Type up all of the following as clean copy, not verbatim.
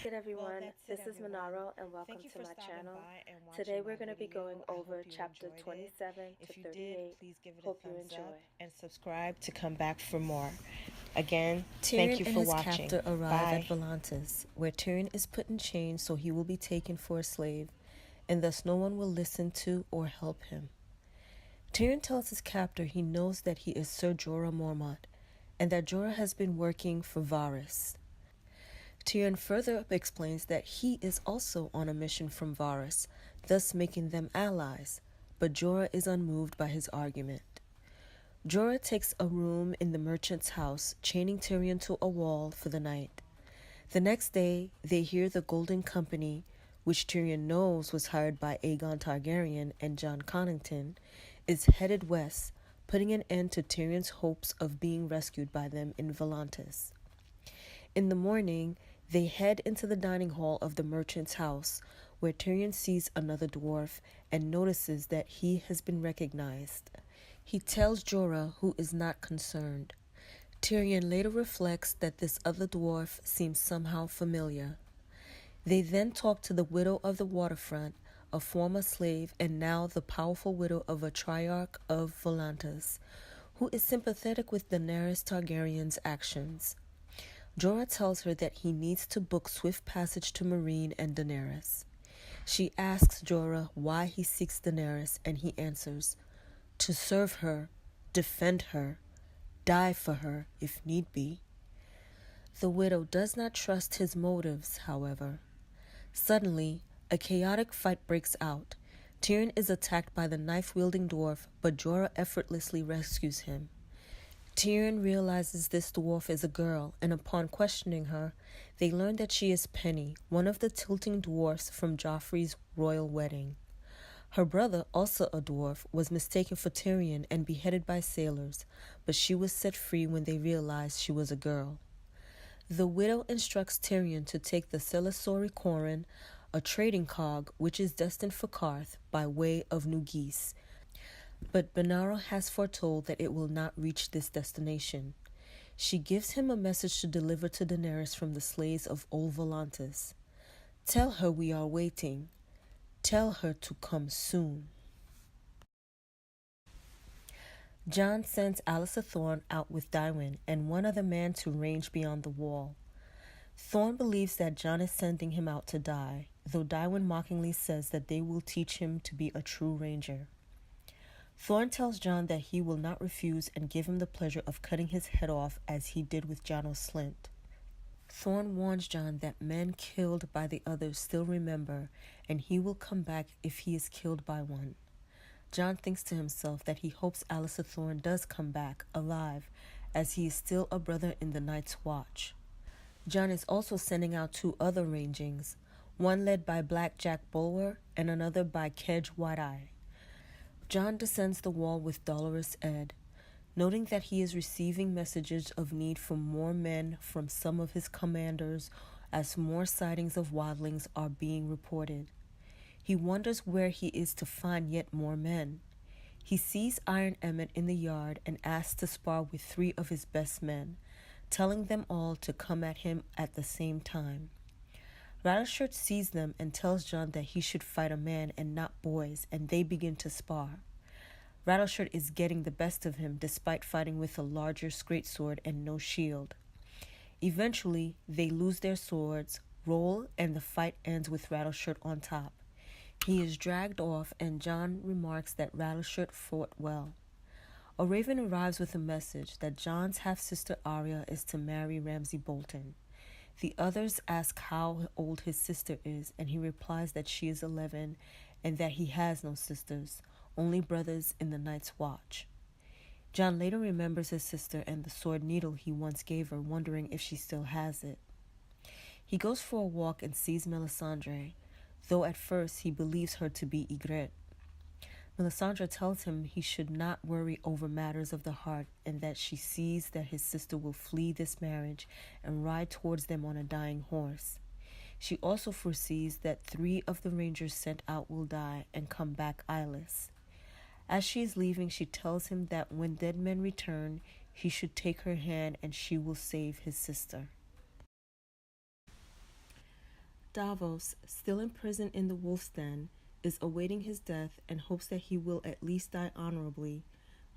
it everyone, this is Monaro and welcome to my channel. Today we're going to be going over chapter 27 to 38. Hope you enjoy. And subscribe to come back for more. Again, Tyrion thank you for and his watching. captor arrive Bye. at Volantis, where Tyrion is put in chains so he will be taken for a slave, and thus no one will listen to or help him. Tyrion tells his captor he knows that he is Ser Jorah Mormont, and that Jorah has been working for Varys. Tyrion further explains that he is also on a mission from Varys, thus making them allies, but Jorah is unmoved by his argument. Jorah takes a room in the merchant's house, chaining Tyrion to a wall for the night. The next day, they hear the Golden Company, which Tyrion knows was hired by Aegon Targaryen and Jon Connington, is headed west, putting an end to Tyrion's hopes of being rescued by them in Volantis. In the morning, they head into the dining hall of the merchant's house, where Tyrion sees another dwarf and notices that he has been recognized. He tells Jorah, who is not concerned. Tyrion later reflects that this other dwarf seems somehow familiar. They then talk to the widow of the waterfront, a former slave and now the powerful widow of a triarch of Volantis, who is sympathetic with Daenerys Targaryen's actions. Jorah tells her that he needs to book swift passage to Meereen and Daenerys. She asks Jorah why he seeks Daenerys, and he answers, to serve her, defend her, die for her if need be. The widow does not trust his motives, however. Suddenly, a chaotic fight breaks out. Tyrion is attacked by the knife-wielding dwarf, but Jorah effortlessly rescues him. Tyrion realizes this dwarf is a girl, and upon questioning her, they learn that she is Penny, one of the tilting dwarfs from Joffrey's royal wedding. Her brother, also a dwarf, was mistaken for Tyrion and beheaded by sailors, but she was set free when they realized she was a girl. The widow instructs Tyrion to take the Celisori Corin, a trading cog which is destined for Qarth, by way of New Geese, but Benara has foretold that it will not reach this destination. She gives him a message to deliver to Daenerys from the slaves of Old Volantis. Tell her we are waiting. Tell her to come soon. Jon sends Alliser Thorne out with Tywin and one other man to range beyond the wall. Thorne believes that Jon is sending him out to die, though Tywin mockingly says that they will teach him to be a true ranger. Thorne tells Jon that he will not refuse and give him the pleasure of cutting his head off as he did with Jon Slint. Thorne warns Jon that men killed by the others still remember, and he will come back if he is killed by one. Jon thinks to himself that he hopes Alliser Thorne does come back alive, as he is still a brother in the Night's Watch. Jon is also sending out two other rangings, one led by Black Jack Bulwer and another by Kedge White-Eye. Jon descends the wall with Dolorous Ed, noting that he is receiving messages of need for more men from some of his commanders as more sightings of wildlings are being reported. He wonders where he is to find yet more men. He sees Iron Emmett in the yard and asks to spar with 3 of his best men, telling them all to come at him at the same time. Rattleshirt sees them and tells Jon that he should fight a man and not boys, and they begin to spar. Rattleshirt is getting the best of him despite fighting with a larger greatsword and no shield. Eventually, they lose their swords, roll, and the fight ends with Rattleshirt on top. He is dragged off, and Jon remarks that Rattleshirt fought well. A raven arrives with a message that Jon's half-sister Arya is to marry Ramsay Bolton. The others ask how old his sister is, and he replies that she is 11 and that he has no sisters, only brothers in the Night's Watch. Jon later remembers his sister and the sword needle he once gave her, wondering if she still has it. He goes for a walk and sees Melisandre, though at first he believes her to be Ygritte. Melisandre tells him he should not worry over matters of the heart, and that she sees that his sister will flee this marriage and ride towards them on a dying horse. She also foresees that 3 of the rangers sent out will die and come back eyeless. As she is leaving, she tells him that when dead men return, he should take her hand and she will save his sister. Davos, still imprisoned in the wolf's den, is awaiting his death and hopes that he will at least die honorably,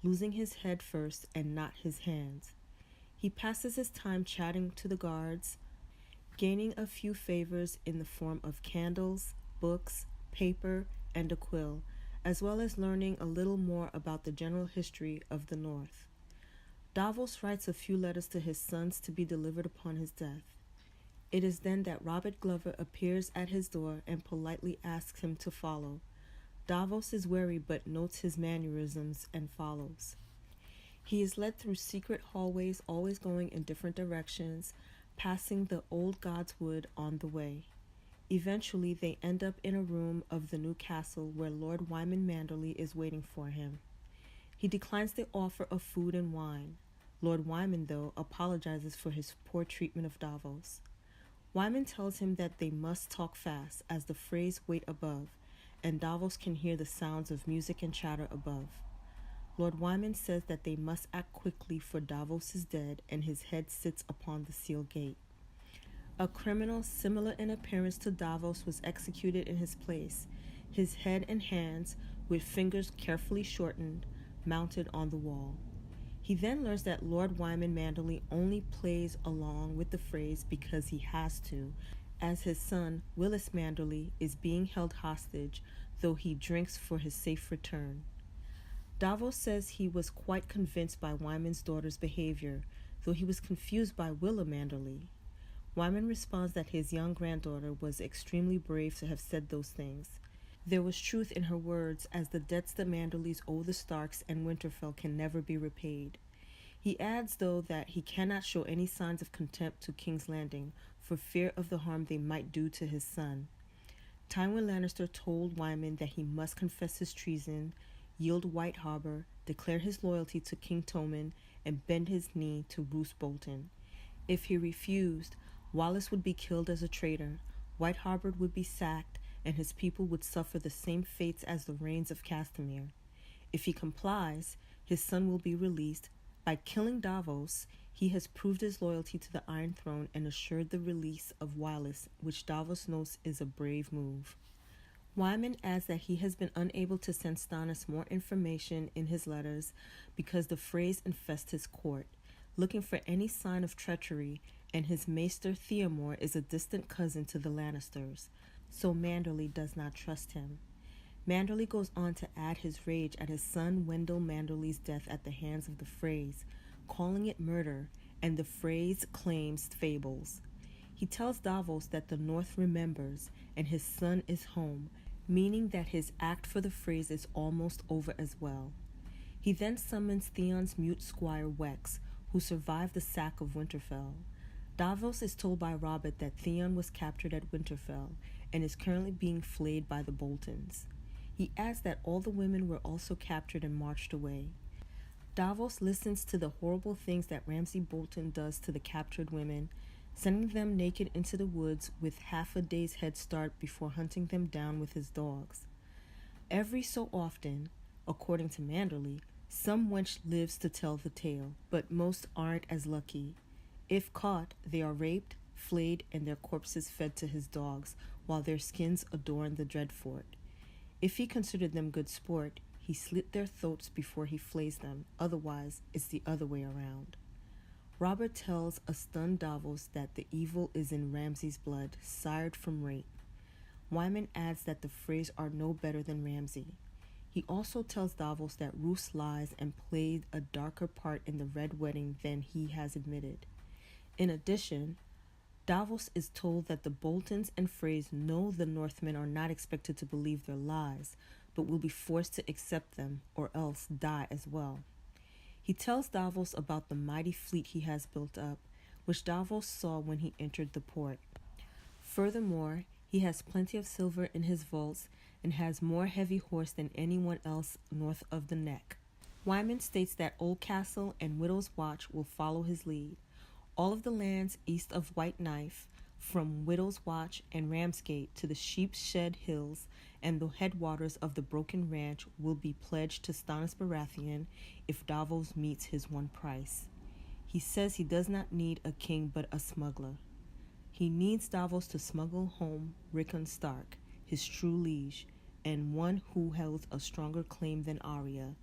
losing his head first and not his hands. He passes his time chatting to the guards, gaining a few favors in the form of candles, books, paper, and a quill, as well as learning a little more about the general history of the North. Davos writes a few letters to his sons to be delivered upon his death. It is then that Robert Glover appears at his door and politely asks him to follow. Davos is wary but notes his mannerisms and follows. He is led through secret hallways, always going in different directions, passing the old God's Wood on the way. Eventually, they end up in a room of the new castle where Lord Wyman Manderly is waiting for him. He declines the offer of food and wine. Lord Wyman, though, apologizes for his poor treatment of Davos. Wyman tells him that they must talk fast, as the Freys wait above, and Davos can hear the sounds of music and chatter above. Lord Wyman says that they must act quickly, for Davos is dead, and his head sits upon the sealed gate. A criminal similar in appearance to Davos was executed in his place, his head and hands, with fingers carefully shortened, mounted on the wall. He then learns that Lord Wyman Manderly only plays along with the Freys because he has to, as his son, Willis Manderly, is being held hostage, though he drinks for his safe return. Davos says he was quite convinced by Wyman's daughter's behavior, though he was confused by Willa Manderly. Wyman responds that his young granddaughter was extremely brave to have said those things. There was truth in her words, as the debts the Manderlys owe the Starks and Winterfell can never be repaid. He adds, though, that he cannot show any signs of contempt to King's Landing for fear of the harm they might do to his son. Tywin Lannister told Wyman that he must confess his treason, yield White Harbor, declare his loyalty to King Tommen, and bend his knee to Roose Bolton. If he refused, Wallace would be killed as a traitor, White Harbor would be sacked, and his people would suffer the same fates as the Rains of Castamere. If he complies, his son will be released. By killing Davos, he has proved his loyalty to the Iron Throne and assured the release of Wallace, which Davos knows is a brave move. Wyman adds that he has been unable to send Stannis more information in his letters because the Freys infest his court, looking for any sign of treachery, and his maester Theomore is a distant cousin to the Lannisters, so Manderly does not trust him. Manderly goes on to add his rage at his son Wendell Manderly's death at the hands of the Freys, calling it murder, and the Freys' claims fables. He tells Davos that the North remembers, and his son is home, meaning that his act for the Freys is almost over as well. He then summons Theon's mute squire Wex, who survived the sack of Winterfell. Davos is told by Robert that Theon was captured at Winterfell and is currently being flayed by the Boltons. He adds that all the women were also captured and marched away. Davos listens to the horrible things that Ramsay Bolton does to the captured women, sending them naked into the woods with half a day's head start before hunting them down with his dogs. Every so often, according to Manderly, some wench lives to tell the tale, but most aren't as lucky. If caught, they are raped, flayed, and their corpses fed to his dogs, while their skins adorn the Dreadfort. If he considered them good sport, he slit their throats before he flays them, otherwise it's the other way around. Robert tells a stunned Davos that the evil is in Ramsay's blood, sired from rape. Wyman adds that the Freys are no better than Ramsay. He also tells Davos that Roose lies and played a darker part in the Red Wedding than he has admitted. In addition, Davos is told that the Boltons and Freys know the Northmen are not expected to believe their lies, but will be forced to accept them or else die as well. He tells Davos about the mighty fleet he has built up, which Davos saw when he entered the port. Furthermore, he has plenty of silver in his vaults and has more heavy horse than anyone else north of the Neck. Wyman states that Oldcastle and Widow's Watch will follow his lead. All of the lands east of White Knife, from Widow's Watch and Ramsgate to the Sheep's Shed Hills and the headwaters of the Broken Ranch, will be pledged to Stannis Baratheon if Davos meets his one price. He says he does not need a king but a smuggler. He needs Davos to smuggle home Rickon Stark, his true liege, and one who holds a stronger claim than Arya,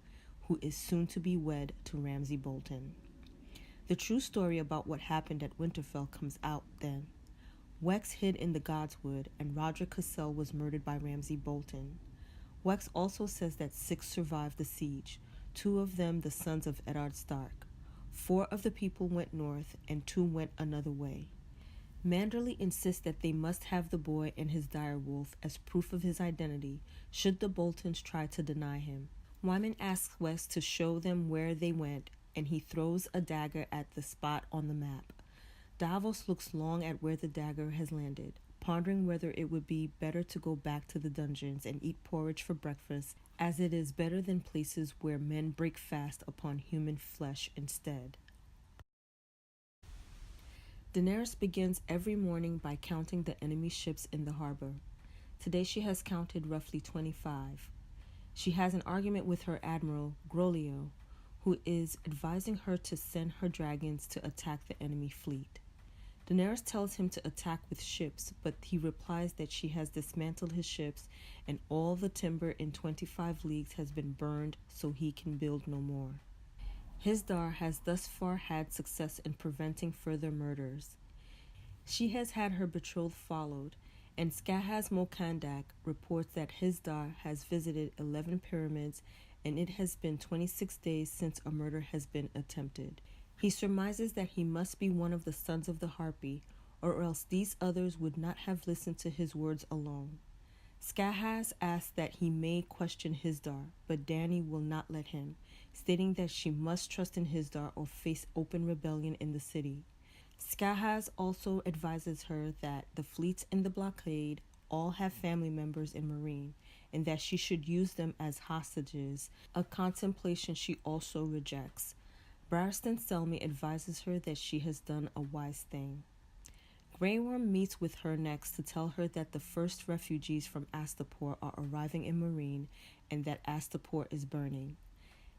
who is soon to be wed to Ramsay Bolton. The true story about what happened at Winterfell comes out then. Wex hid in the Godswood, and Roderick Cassel was murdered by Ramsay Bolton. Wex also says that 6 survived the siege, 2 of them the sons of Eddard Stark. 4 of the people went north, and 2 went another way. Manderley insists that they must have the boy and his direwolf as proof of his identity, should the Boltons try to deny him. Wyman asks Wex to show them where they went, and he throws a dagger at the spot on the map. Davos looks long at where the dagger has landed, pondering whether it would be better to go back to the dungeons and eat porridge for breakfast, as it is better than places where men break fast upon human flesh instead. Daenerys begins every morning by counting the enemy ships in the harbor. Today she has counted roughly 25. She has an argument with her admiral, Grolio, who is advising her to send her dragons to attack the enemy fleet. Daenerys tells him to attack with ships, but he replies that she has dismantled his ships and all the timber in 25 leagues has been burned so he can build no more. Hizdahr has thus far had success in preventing further murders. She has had her betrothed followed, and Skahaz Mokandak reports that Hizdahr has visited 11 pyramids and it has been 26 days since a murder has been attempted. He surmises that he must be one of the sons of the Harpy, or else these others would not have listened to his words alone. Skahaz asks that he may question Hizdahr, but Dany will not let him, stating that she must trust in Hizdahr or face open rebellion in the city. Skahaz also advises her that the fleets in the blockade all have family members in Meereen, and that she should use them as hostages, a contemplation she also rejects. Barristan Selmy advises her that she has done a wise thing. Grey Worm meets with her next to tell her that the first refugees from Astapor are arriving in Meereen and that Astapor is burning.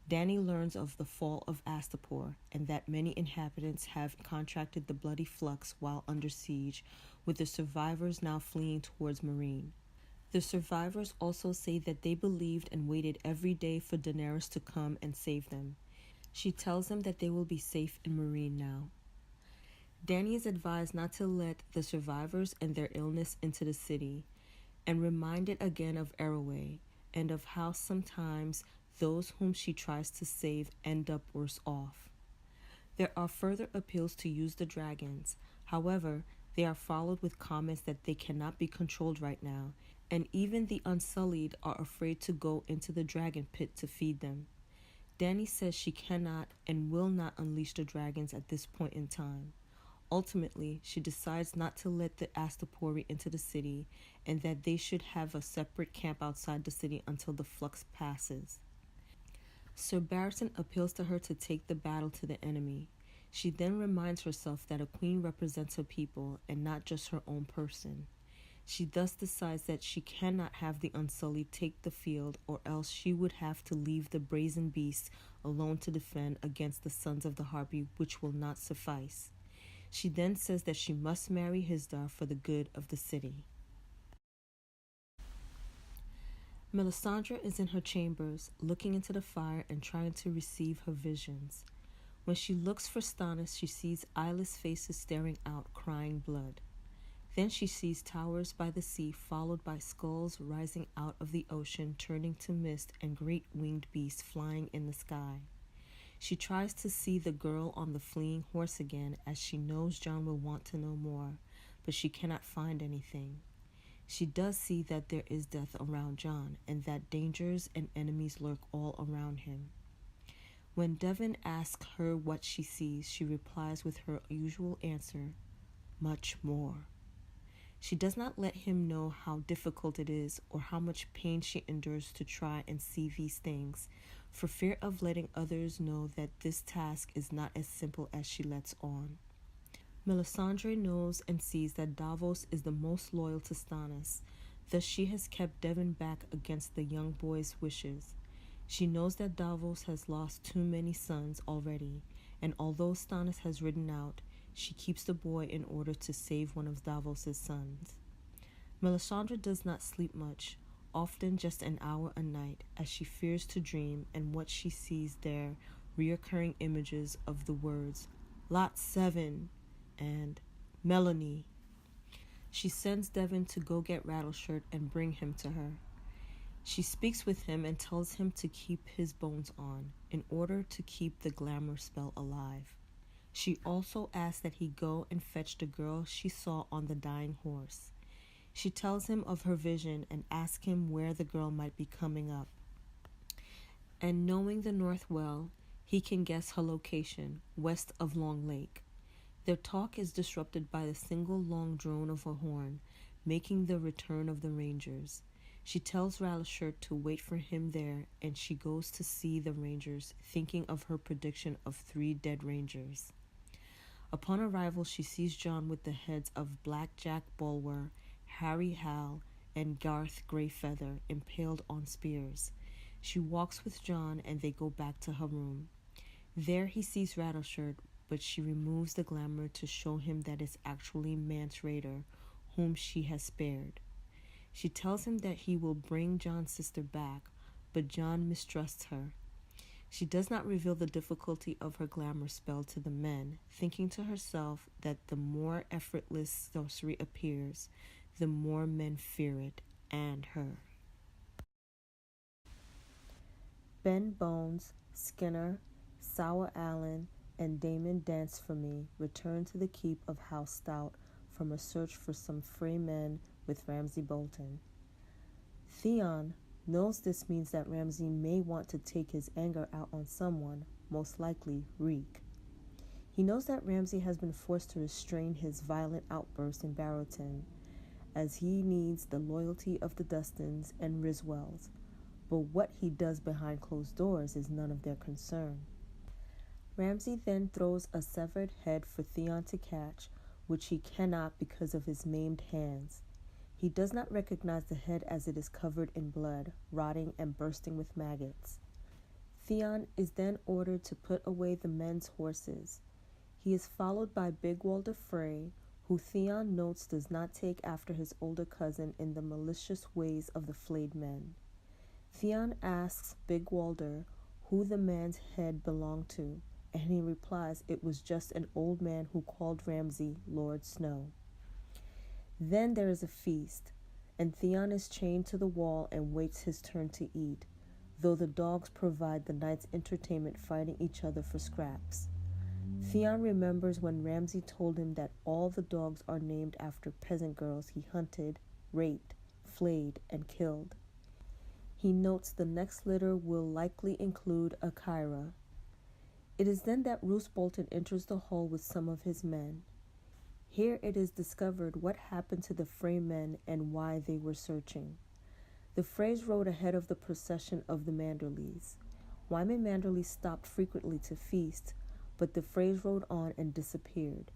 Dany learns of the fall of Astapor and that many inhabitants have contracted the bloody flux while under siege, with the survivors now fleeing towards Meereen. The survivors also say that they believed and waited every day for Daenerys to come and save them. She tells them that they will be safe in Meereen now. Dany is advised not to let the survivors and their illness into the city, and reminded again of Arroway and of how sometimes those whom she tries to save end up worse off. There are further appeals to use the dragons. However, they are followed with comments that they cannot be controlled right now, and even the Unsullied are afraid to go into the dragon pit to feed them. Dany says she cannot and will not unleash the dragons at this point in time. Ultimately, she decides not to let the Astapori into the city, and that they should have a separate camp outside the city until the flux passes. Sir Barristan appeals to her to take the battle to the enemy. She then reminds herself that a queen represents her people and not just her own person. She thus decides that she cannot have the Unsullied take the field, or else she would have to leave the brazen beasts alone to defend against the sons of the Harpy, which will not suffice. She then says that she must marry Hizdahr for the good of the city. Melisandre is in her chambers, looking into the fire and trying to receive her visions. When she looks for Stannis, she sees eyeless faces staring out, crying blood. Then she sees towers by the sea, followed by skulls rising out of the ocean, turning to mist, and great winged beasts flying in the sky. She tries to see the girl on the fleeing horse again, as she knows Jon will want to know more, but she cannot find anything. She does see that there is death around Jon, and that dangers and enemies lurk all around him. When Devon asks her what she sees, she replies with her usual answer, "Much more." She does not let him know how difficult it is or how much pain she endures to try and see these things, for fear of letting others know that this task is not as simple as she lets on. Melisandre knows and sees that Davos is the most loyal to Stannis, thus she has kept Devon back against the young boy's wishes. She knows that Davos has lost too many sons already, and although Stannis has ridden out, she keeps the boy in order to save one of Davos' sons. Melisandre does not sleep much, often just an hour a night, as she fears to dream, and what she sees there reoccurring images of the words Lot 7 and Melanie. She sends Devon to go get Rattleshirt and bring him to her. She speaks with him and tells him to keep his bones on in order to keep the glamour spell alive. She also asks that he go and fetch the girl she saw on the dying horse. She tells him of her vision and asks him where the girl might be coming up. And knowing the North well, he can guess her location, west of Long Lake. Their talk is disrupted by the single long drone of a horn, making the return of the Rangers. She tells Rattleshirt to wait for him there, and she goes to see the Rangers, thinking of her prediction of 3 dead Rangers. Upon arrival, she sees Jon with the heads of Black Jack Bulwer, Harry Hal, and Garth Greyfeather impaled on spears. She walks with Jon, and they go back to her room. There he sees Rattleshirt, but she removes the glamour to show him that it's actually Mance Rayder, whom she has spared. She tells him that he will bring Jon's sister back, but Jon mistrusts her. She does not reveal the difficulty of her glamour spell to the men, thinking to herself that the more effortless sorcery appears, the more men fear it and her. Ben Bones, Skinner, Sour Allen, and Damon Dance for Me return to the keep of House Stout from a search for some free men with Ramsay Bolton. Theon knows this means that Ramsay may want to take his anger out on someone, most likely Reek. He knows that Ramsay has been forced to restrain his violent outbursts in Barrowton, as he needs the loyalty of the Dustins and Riswells, but what he does behind closed doors is none of their concern. Ramsay then throws a severed head for Theon to catch, which he cannot because of his maimed hands. He does not recognize the head as it is covered in blood, rotting and bursting with maggots. Theon is then ordered to put away the men's horses. He is followed by Big Walder Frey, who Theon notes does not take after his older cousin in the malicious ways of the flayed men. Theon asks Big Walder who the man's head belonged to, and he replies it was just an old man who called Ramsay Lord Snow. Then there is a feast, and Theon is chained to the wall and waits his turn to eat, though the dogs provide the night's entertainment fighting each other for scraps. Theon remembers when Ramsay told him that all the dogs are named after peasant girls he hunted, raped, flayed, and killed. He notes the next litter will likely include a Kyra. It is then that Roose Bolton enters the hall with some of his men. Here it is discovered what happened to the Frey men and why they were searching. The Freys rode ahead of the procession of the Manderleys. Wyman Manderley stopped frequently to feast, but the Freys rode on and disappeared.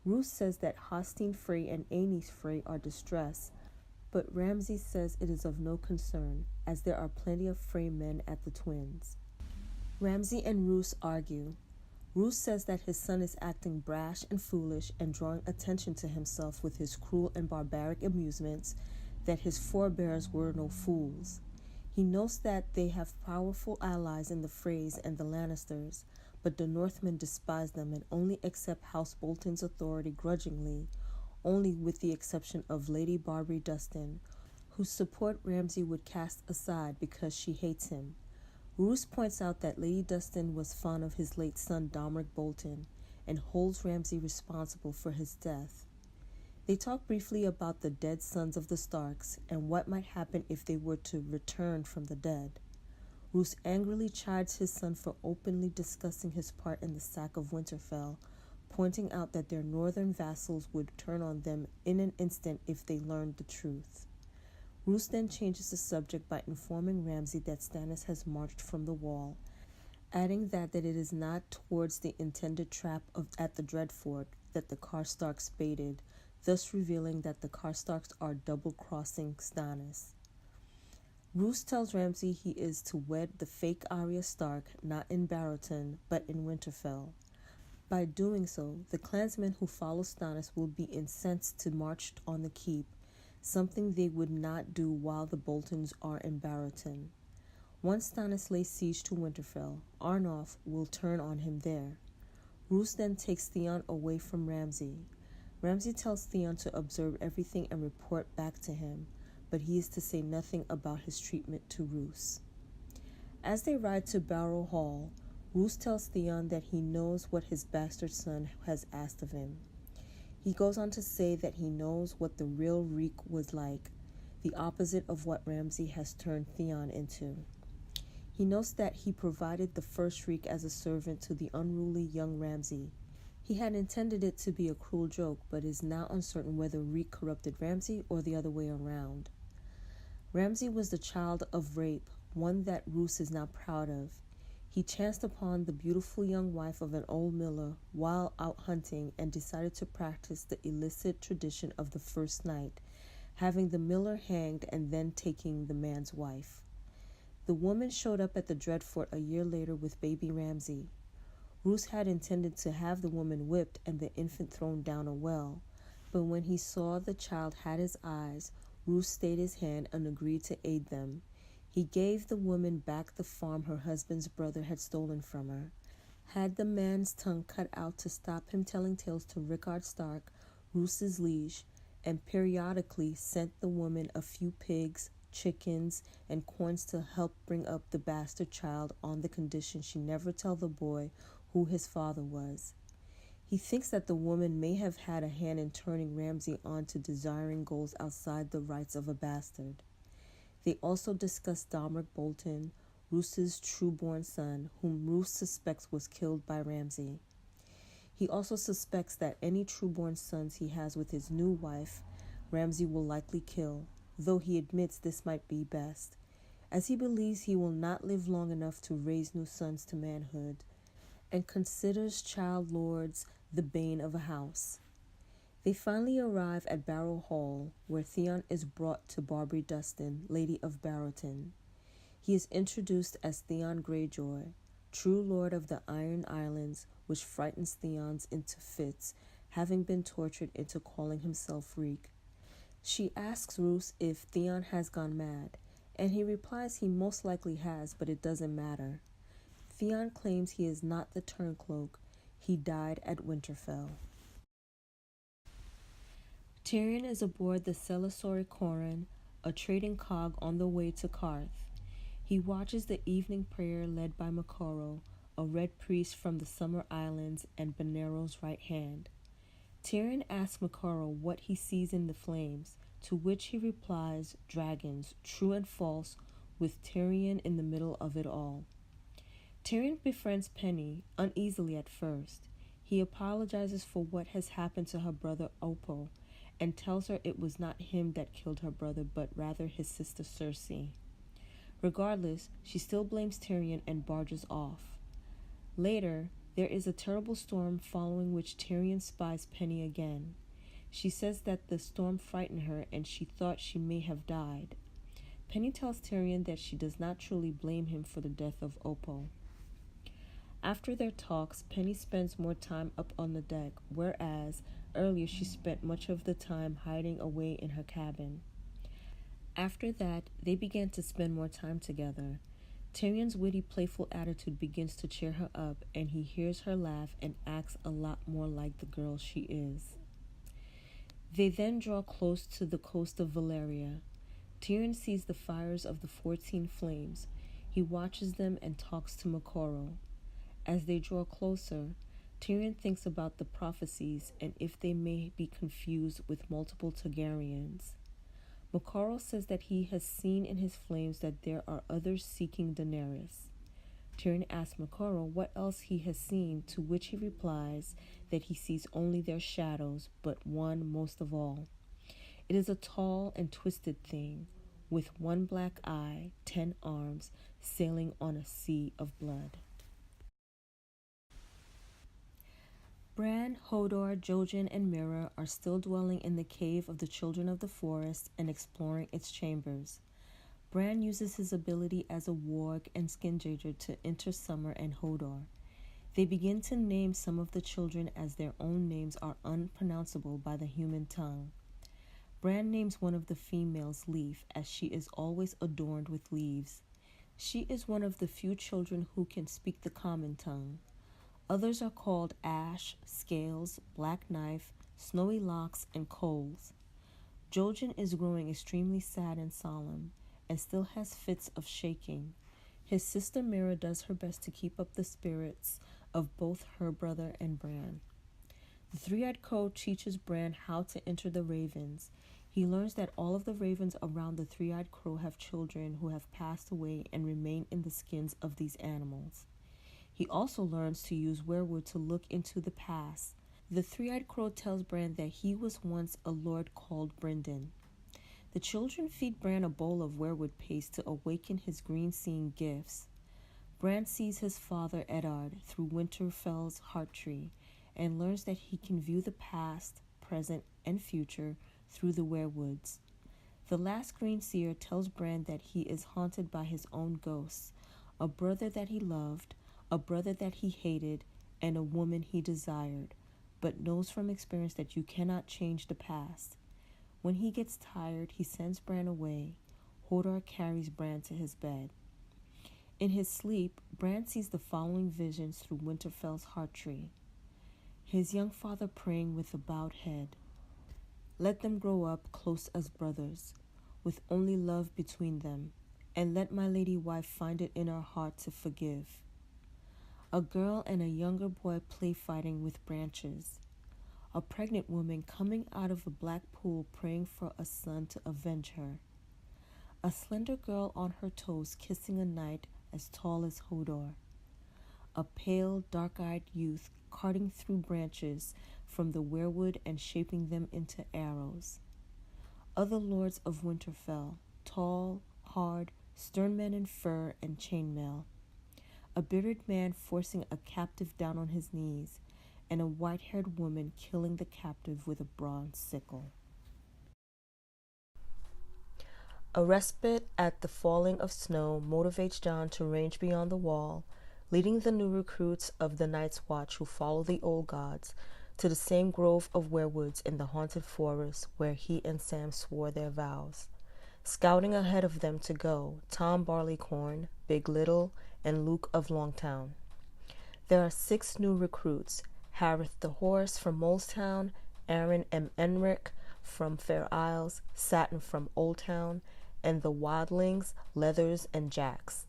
Roose says that Hostine Frey and Aenys Frey are distressed, but Ramsay says it is of no concern, as there are plenty of Frey men at the Twins. Ramsay and Roose argue. Roose says that his son is acting brash and foolish and drawing attention to himself with his cruel and barbaric amusements, that his forebears were no fools. He notes that they have powerful allies in the Freys and the Lannisters, but the Northmen despise them and only accept House Bolton's authority grudgingly, only with the exception of Lady Barbary Dustin, whose support Ramsay would cast aside because she hates him. Roose points out that Lady Dustin was fond of his late son Domeric Bolton and holds Ramsay responsible for his death. They talk briefly about the dead sons of the Starks and what might happen if they were to return from the dead. Roose angrily chides his son for openly discussing his part in the sack of Winterfell, pointing out that their northern vassals would turn on them in an instant if they learned the truth. Roose then changes the subject by informing Ramsay that Stannis has marched from the wall, adding that it is not towards the intended trap at the Dreadfort that the Karstarks baited, thus revealing that the Karstarks are double-crossing Stannis. Roose tells Ramsay he is to wed the fake Arya Stark not in Barrowton but in Winterfell. By doing so, the clansmen who follow Stannis will be incensed to march on the keep, something they would not do while the Boltons are in Barrowton. Once Stannis lays siege to Winterfell, Arnulf will turn on him there. Roose then takes Theon away from Ramsay. Ramsay tells Theon to observe everything and report back to him, but he is to say nothing about his treatment to Roose. As they ride to Barrow Hall, Roose tells Theon that he knows what his bastard son has asked of him. He goes on to say that he knows what the real Reek was like, the opposite of what Ramsay has turned Theon into. He knows that he provided the first Reek as a servant to the unruly young Ramsay. He had intended it to be a cruel joke, but is now uncertain whether Reek corrupted Ramsay or the other way around. Ramsay was the child of rape, one that Roose is now proud of. He chanced upon the beautiful young wife of an old miller while out hunting and decided to practice the illicit tradition of the first night, having the miller hanged and then taking the man's wife. The woman showed up at the Dreadfort a year later with baby Ramsay. Roose had intended to have the woman whipped and the infant thrown down a well, but when he saw the child had his eyes, Roose stayed his hand and agreed to aid them. He gave the woman back the farm her husband's brother had stolen from her, had the man's tongue cut out to stop him telling tales to Rickard Stark, Roose's liege, and periodically sent the woman a few pigs, chickens, and coins to help bring up the bastard child on the condition she never tell the boy who his father was. He thinks that the woman may have had a hand in turning Ramsay on to desiring goals outside the rights of a bastard. They also discuss Domeric Bolton, Roose's true-born son, whom Roose suspects was killed by Ramsay. He also suspects that any true-born sons he has with his new wife, Ramsay will likely kill, though he admits this might be best, as he believes he will not live long enough to raise new sons to manhood, and considers child lords the bane of a house. They finally arrive at Barrow Hall, where Theon is brought to Barbary Dustin, Lady of Barrowton. He is introduced as Theon Greyjoy, true lord of the Iron Islands, which frightens Theon into fits, having been tortured into calling himself Reek. She asks Roose if Theon has gone mad, and he replies he most likely has, but it doesn't matter. Theon claims he is not the Turncloak. He died at Winterfell. Tyrion is aboard the Celisori Corin, a trading cog on the way to Karth. He watches the evening prayer led by Mico, a red priest from the Summer Islands and Benero's right hand. Tyrion asks Mico what he sees in the flames, to which he replies, dragons, true and false, with Tyrion in the middle of it all. Tyrion befriends Penny, uneasily at first. He apologizes for what has happened to her brother Oppo, and tells her it was not him that killed her brother, but rather his sister Cersei. Regardless, she still blames Tyrion and barges off. Later, there is a terrible storm following which Tyrion spies Penny again. She says that the storm frightened her and she thought she may have died. Penny tells Tyrion that she does not truly blame him for the death of Oppo. After their talks, Penny spends more time up on the deck, whereas earlier she spent much of the time hiding away in her cabin. After that, they began to spend more time together. Tyrion's witty, playful attitude begins to cheer her up, and he hears her laugh and acts a lot more like the girl she is. They then draw close to the coast of Valyria. Tyrion sees the fires of the 14 flames. He watches them and talks to Mico. As they draw closer, Tyrion thinks about the prophecies and if they may be confused with multiple Targaryens. Mico says that he has seen in his flames that there are others seeking Daenerys. Tyrion asks Mico what else he has seen, to which he replies that he sees only their shadows, but one most of all. It is a tall and twisted thing, with one black eye, 10 arms, sailing on a sea of blood. Bran, Hodor, Jojen, and Mira are still dwelling in the cave of the Children of the Forest and exploring its chambers. Bran uses his ability as a warg and skinjager to enter Summer and Hodor. They begin to name some of the children as their own names are unpronounceable by the human tongue. Bran names one of the females Leaf, as she is always adorned with leaves. She is one of the few children who can speak the common tongue. Others are called Ash, Scales, Black Knife, Snowy Locks, and Coals. Jojen is growing extremely sad and solemn, and still has fits of shaking. His sister Mira does her best to keep up the spirits of both her brother and Bran. The three-eyed crow teaches Bran how to enter the ravens. He learns that all of the ravens around the three-eyed crow have children who have passed away and remain in the skins of these animals. He also learns to use weirwood to look into the past. The three-eyed crow tells Bran that he was once a lord called Brynden. The children feed Bran a bowl of weirwood paste to awaken his green-seeing gifts. Bran sees his father Eddard through Winterfell's heart tree and learns that he can view the past, present, and future through the weirwoods. The last green seer tells Bran that he is haunted by his own ghosts, a brother that he loved, a brother that he hated, and a woman he desired, but knows from experience that you cannot change the past. When he gets tired, he sends Bran away. Hodor carries Bran to his bed. In his sleep, Bran sees the following visions through Winterfell's heart tree. His young father praying with a bowed head. Let them grow up close as brothers, with only love between them, and let my lady wife find it in her heart to forgive. A girl and a younger boy play fighting with branches. A pregnant woman coming out of a black pool praying for a son to avenge her. A slender girl on her toes kissing a knight as tall as Hodor. A pale, dark-eyed youth carting through branches from the weirwood and shaping them into arrows. Other lords of Winterfell, tall, hard, stern men in fur and chainmail. A bearded man forcing a captive down on his knees, and a white-haired woman killing the captive with a bronze sickle. A respite at the falling of snow motivates Jon to range beyond the wall, leading the new recruits of the Night's Watch who follow the old gods to the same grove of weirwoods in the haunted forest where he and Sam swore their vows. Scouting ahead of them to go, Tom Barleycorn, Big Little, and Luke of Longtown. There are 6 new recruits: Harith the Horse from Molestown, Aaron M. Enric from Fair Isles, Satin from Old Town, and the wildlings, Leathers, and Jacks.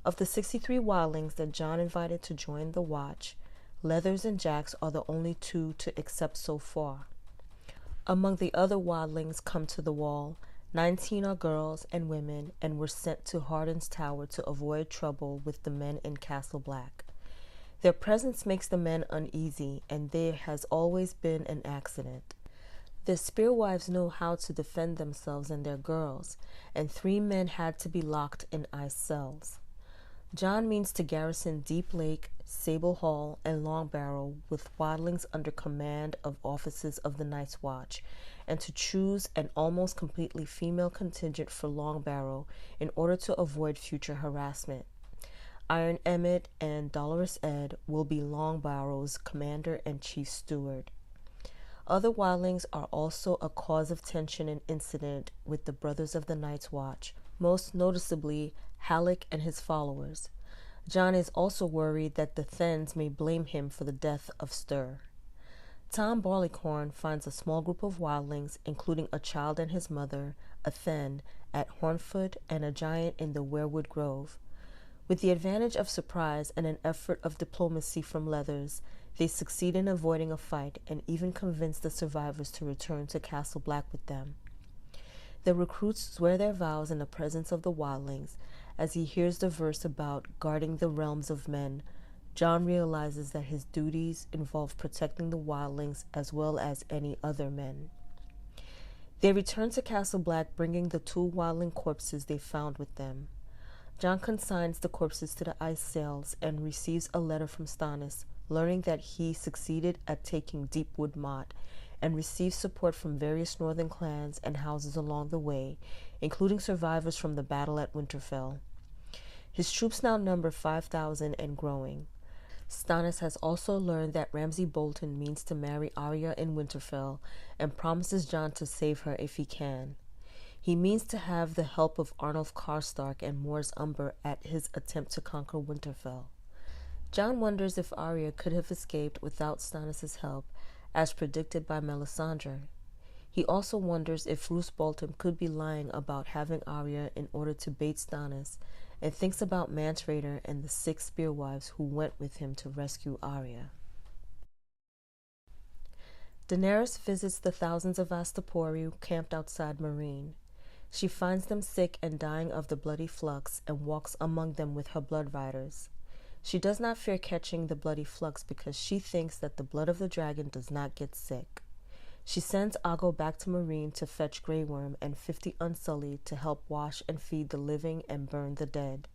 Of the 63 wildlings that Jon invited to join the Watch, Leathers and Jacks are the only 2 to accept so far. Among the other wildlings come to the wall, 19 are girls and women and were sent to Harden's Tower to avoid trouble with the men in Castle Black. Their presence makes the men uneasy, and there has always been an accident. Their spearwives know how to defend themselves and their girls, and 3 men had to be locked in ice cells. Jon means to garrison Deep Lake, Sable Hall, and Long Barrow with wildlings under command of officers of the Night's Watch, and to choose an almost completely female contingent for Long Barrow in order to avoid future harassment. Iron Emmett and Dolorous Ed will be Long Barrow's commander and chief steward. Other wildlings are also a cause of tension and incident with the Brothers of the Night's Watch, most noticeably Halleck and his followers. Jon is also worried that the Thens may blame him for the death of Stir. Tom Barleycorn finds a small group of wildlings, including a child and his mother, a Then, at Hornfoot, and a giant in the Weirwood Grove. With the advantage of surprise and an effort of diplomacy from Leathers, they succeed in avoiding a fight and even convince the survivors to return to Castle Black with them. The recruits swear their vows in the presence of the wildlings. As he hears the verse about guarding the realms of men, Jon realizes that his duties involve protecting the wildlings as well as any other men. They return to Castle Black, bringing the 2 wildling corpses they found with them. Jon consigns the corpses to the ice cells and receives a letter from Stannis, learning that he succeeded at taking Deepwood Motte and received support from various northern clans and houses along the way, including survivors from the battle at Winterfell. His troops now number 5,000 and growing. Stannis has also learned that Ramsay Bolton means to marry Arya in Winterfell and promises Jon to save her if he can. He means to have the help of Arnulf Karstark and Mors Umber at his attempt to conquer Winterfell. Jon wonders if Arya could have escaped without Stannis' help, as predicted by Melisandre. He also wonders if Roose Bolton could be lying about having Arya in order to bait Stannis, and thinks about Mance Rayder and the 6 Spearwives who went with him to rescue Arya. Daenerys visits the thousands of Astapori camped outside Meereen. She finds them sick and dying of the bloody flux and walks among them with her blood riders. She does not fear catching the bloody flux because she thinks that the blood of the dragon does not get sick. She sends Aggo back to Meereen to fetch Grey Worm and 50 Unsullied to help wash and feed the living and burn the dead.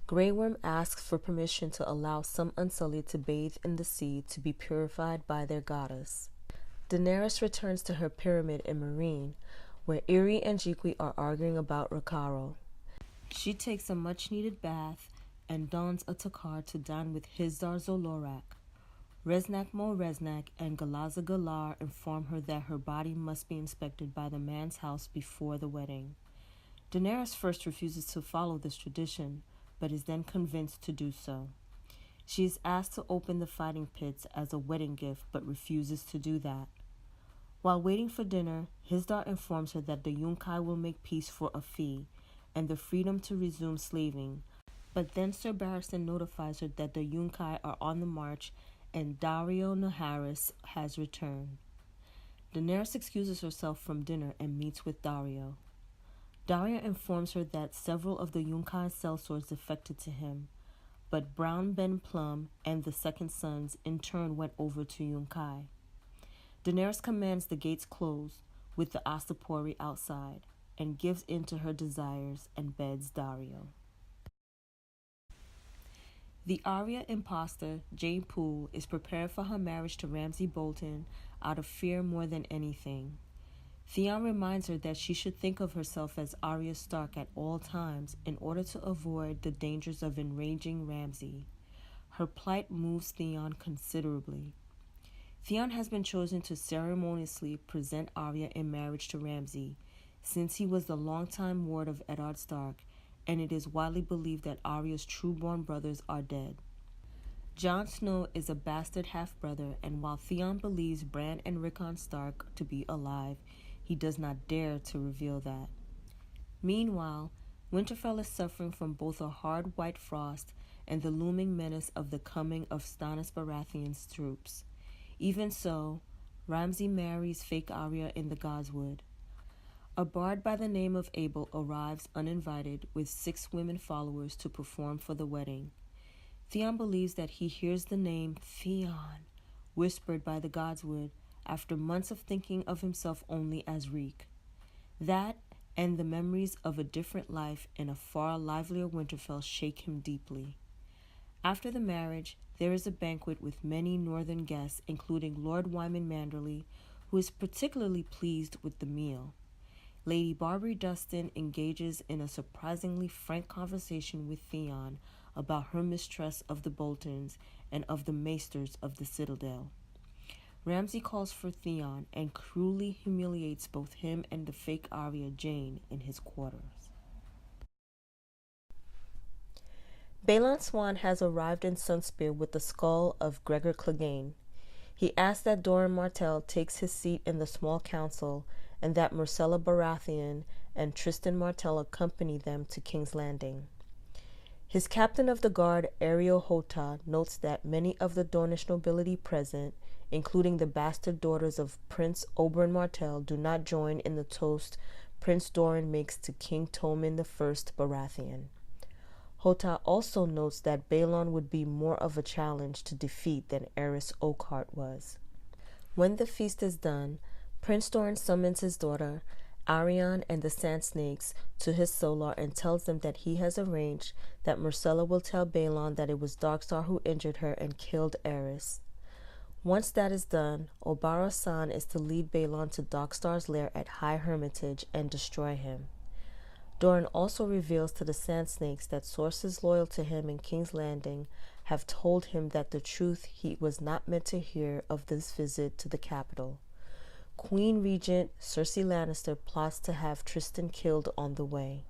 Grey Worm asks for permission to allow some Unsullied to bathe in the sea to be purified by their goddess. Daenerys returns to her pyramid in Meereen, where Irri and Jiqui are arguing about Rakaro. She takes a much-needed bath and dons a takar to dine with Hizdar Zolorak. Resnak Mo Resnak and Galaza Galar inform her that her body must be inspected by the man's house before the wedding. Daenerys first refuses to follow this tradition, but is then convinced to do so. She is asked to open the fighting pits as a wedding gift, but refuses to do that. While waiting for dinner, Hizdar informs her that the Yunkai will make peace for a fee and the freedom to resume slaving, but then Sir Barristan notifies her that the Yunkai are on the march and Daario Naharis has returned. Daenerys excuses herself from dinner and meets with Daario. Daario informs her that several of the Yunkai sellswords defected to him, but Brown Ben Plum and the Second Sons in turn went over to Yunkai. Daenerys commands the gates close, with the Astapori outside, and gives in to her desires and beds Daario. The Arya Impostor, Jane Poole, is prepared for her marriage to Ramsay Bolton out of fear more than anything. Theon reminds her that she should think of herself as Arya Stark at all times in order to avoid the dangers of enraging Ramsay. Her plight moves Theon considerably. Theon has been chosen to ceremoniously present Arya in marriage to Ramsay, since he was the longtime ward of Eddard Stark, and it is widely believed that Arya's true-born brothers are dead. Jon Snow is a bastard half-brother, and while Theon believes Bran and Rickon Stark to be alive, he does not dare to reveal that. Meanwhile, Winterfell is suffering from both a hard white frost and the looming menace of the coming of Stannis Baratheon's troops. Even so, Ramsay marries fake Arya in the Godswood. A bard by the name of Abel arrives uninvited with 6 women followers to perform for the wedding. Theon believes that he hears the name Theon whispered by the Godswood after months of thinking of himself only as Reek. That and the memories of a different life in a far livelier Winterfell shake him deeply. After the marriage, there is a banquet with many northern guests, including Lord Wyman Manderley, who is particularly pleased with the meal. Lady Barbary Dustin engages in a surprisingly frank conversation with Theon about her mistrust of the Boltons and of the maesters of the Citadel. Ramsay calls for Theon and cruelly humiliates both him and the fake Arya Jane in his quarters. Balon Swann has arrived in Sunspear with the skull of Gregor Clegane. He asks that Doran Martell takes his seat in the small council and that Myrcella Baratheon and Tristan Martell accompany them to King's Landing. His captain of the guard, Ariel Hota, notes that many of the Dornish nobility present, including the bastard daughters of Prince Oberyn Martell, do not join in the toast Prince Doran makes to King Tommen I Baratheon. Hota also notes that Balon would be more of a challenge to defeat than Eris Oakhart was. When the feast is done, Prince Doran summons his daughter, Arianne and the Sand Snakes, to his solar and tells them that he has arranged that Myrcella will tell Balon that it was Darkstar who injured her and killed Eris. Once that is done, Obara San is to lead Balon to Darkstar's lair at High Hermitage and destroy him. Doran also reveals to the Sand Snakes that sources loyal to him in King's Landing have told him that the truth he was not meant to hear of this visit to the capital. Queen Regent Cersei Lannister plots to have Tristan killed on the way.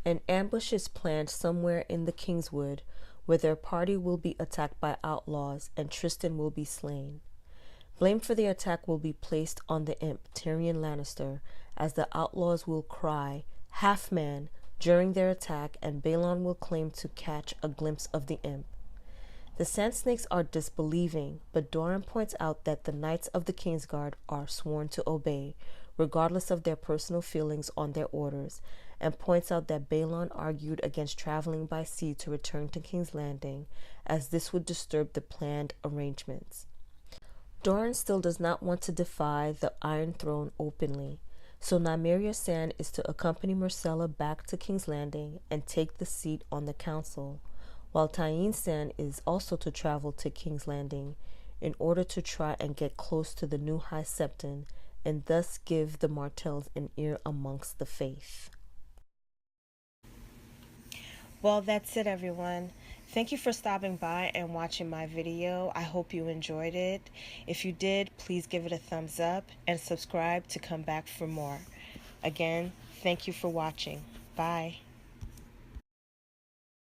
An ambush is planned somewhere in the Kingswood, where their party will be attacked by outlaws and Tristan will be slain. Blame for the attack will be placed on the imp, Tyrion Lannister, as the outlaws will cry, "Half man," during their attack, and Balon will claim to catch a glimpse of the imp. The Sand Snakes are disbelieving, but Doran points out that the Knights of the Kingsguard are sworn to obey, regardless of their personal feelings on their orders, and points out that Balon argued against traveling by sea to return to King's Landing, as this would disturb the planned arrangements. Doran still does not want to defy the Iron Throne openly, so Nymeria Sand is to accompany Myrcella back to King's Landing and take the seat on the council, while Tyene Sand is also to travel to King's Landing in order to try and get close to the new High Septon and thus give the Martells an ear amongst the faith. Well, that's it, everyone. Thank you for stopping by and watching my video. I hope you enjoyed it. If you did, please give it a thumbs up and subscribe to come back for more. Again, thank you for watching. Bye.